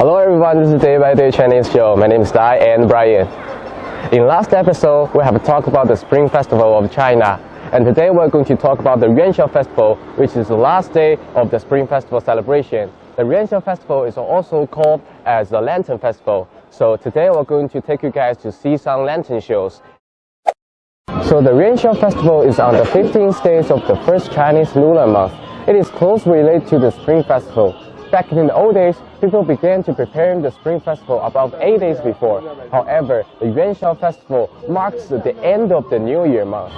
Hello everyone, this is Day by Day Chinese Show. My name is Dai and Brian. In last episode, we have talked about the Spring Festival of China. And today we're going to talk about the YuanXiao Festival, which is the last day of the Spring Festival celebration. The YuanXiao Festival is also called as the Lantern Festival. So today we're going to take you guys to see some lantern shows. So the YuanXiao Festival is on the 15th day of the first Chinese lunar month. It is closely related to the Spring Festival. Back in the old days, people began to prepare the Spring Festival about 8 days before. However, the YuanXiao Festival marks the end of the New Year month.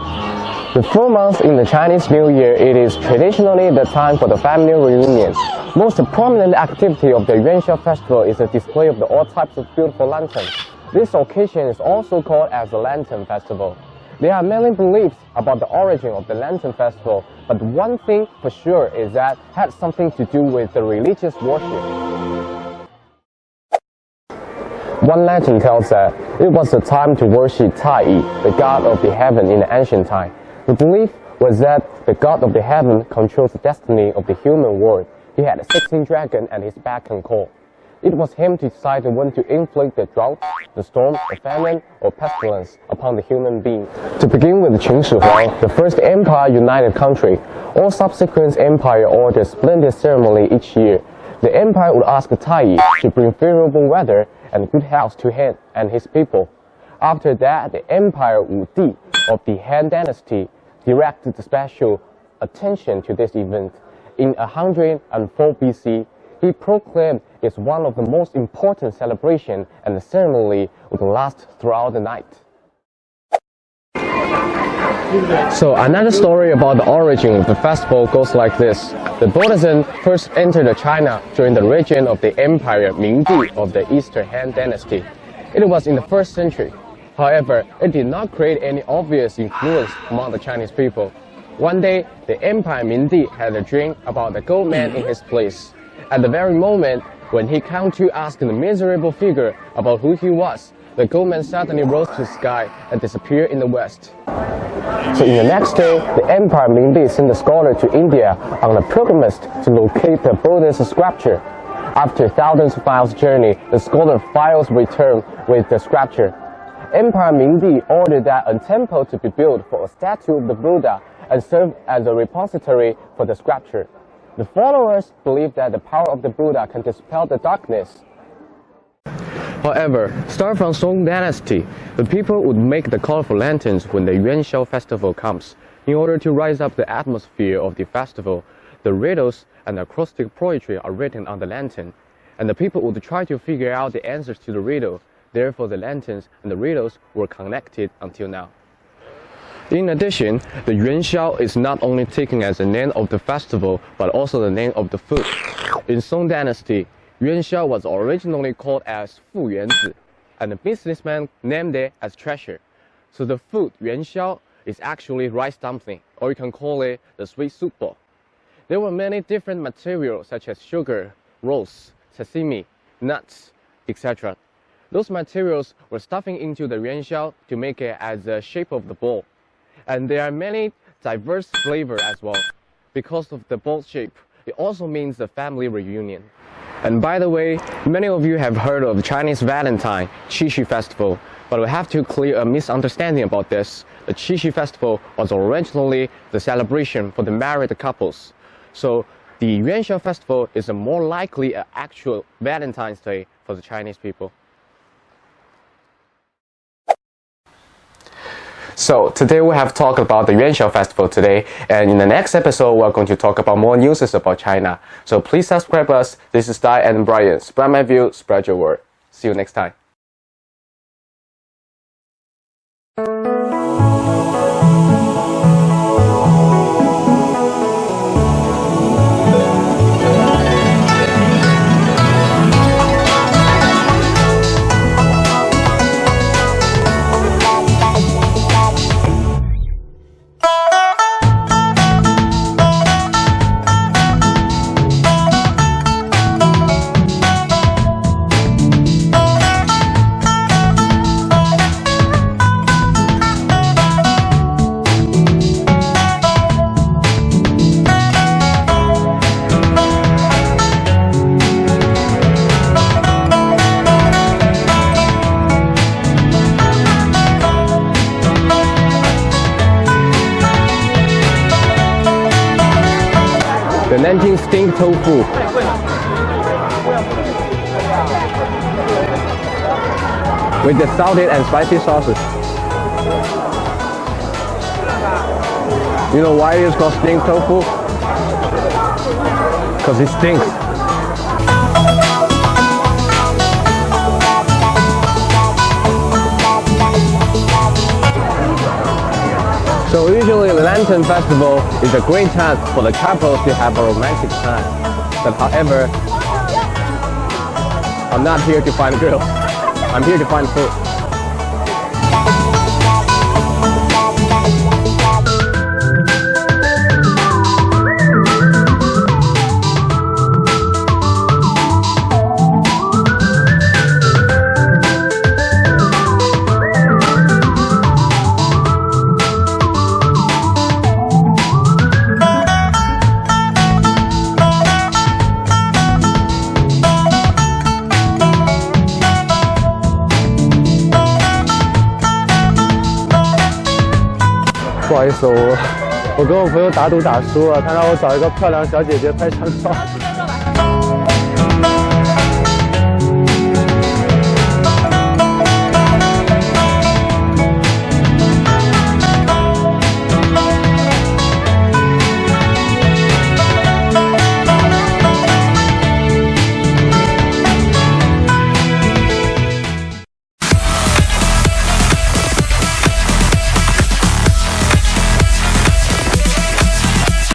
The full month in the Chinese New Year, it is traditionally the time for the family reunion. Most prominent activity of the YuanXiao Festival is the display of all types of beautiful lanterns. This occasion is also called as the Lantern Festival. There are many beliefs about the origin of the Lantern Festival, but one thing for sure is that it had something to do with the religious worship. One legend tells that it was the time to worship Tai, the god of the heaven in the ancient time. The belief was that the god of the heaven controls the destiny of the human world. He had 16 dragons at his beck and call. It was him to decide when to inflict the drought, the storm, the famine, or pestilence upon the human being. To begin with Qin Shi Huang, the first empire-united country, all subsequent empire orders splendid ceremony each year. The empire would ask Tai to bring favorable weather and good health to him and his people. After that, the Emperor Wu Di of the Han Dynasty directed special attention to this event. In 104 BC, he proclaimed it one of the most important celebrations, and the ceremony would last throughout the night. So another story about the origin of the festival goes like this. The Buddhism first entered China during the reign of the Emperor Mingdi of the Eastern Han Dynasty. It was in the 1st century. However, it did not create any obvious influence among the Chinese people. One day, the Emperor Mingdi had a dream about the gold man in his place. At the very moment when he came to ask the miserable figure about who he was, the gold man suddenly rose to the sky and disappeared in the west. So in the next day, the Emperor Mingdi sent a scholar to India on a pilgrimage to locate the Buddhist sculpture. After thousands of miles journey, the scholar finally returned with the sculpture. Emperor Mingdi ordered that a temple to be built for a statue of the Buddha and serve as a repository for the sculpture. The followers believed that the power of the Buddha can dispel the darkness. However, starting from Song Dynasty, the people would make the colorful lanterns when the YuanXiao Festival comes. In order to rise up the atmosphere of the festival, the riddles and acrostic poetry are written on the lantern, and the people would try to figure out the answers to the riddle. Therefore, the lanterns and the riddles were connected until now. In addition, the YuanXiao is not only taken as the name of the festival, but also the name of the food. In Song Dynasty, YuanXiao was originally called as Fu Yuanzi, and the businessman named it as treasure. So the food YuanXiao is actually rice dumpling, or you can call it the sweet soup ball. There were many different materials such as sugar, rolls, sesame, nuts, etc. Those materials were stuffing into the YuanXiao to make it as the shape of the ball. And there are many diverse flavors as well. Because of the ball shape, it also means the family reunion. And by the way, many of you have heard of the Chinese Valentine, Qixi Festival, but we have to clear a misunderstanding about this. The Qixi Festival was originally the celebration for the married couples. So the YuanXiao Festival is a more likely an actual Valentine's Day for the Chinese people. So today we have talked about the YuanXiao Festival today, and in the next episode we're going to talk about more news about China. So please subscribe us. This is Dai and Brian. Spread my view, spread your word. See you next time. Nanjing steamed tofu. With the salted and spicy sauces. You know why it's called steamed tofu? Because it stinks. So usually the Lantern Festival is a great chance for the couples to have a romantic time. But however, I'm not here to find girls. I'm here to find food.不好意思，我跟我朋友打赌打输了，他让我找一个漂亮小姐姐拍张照。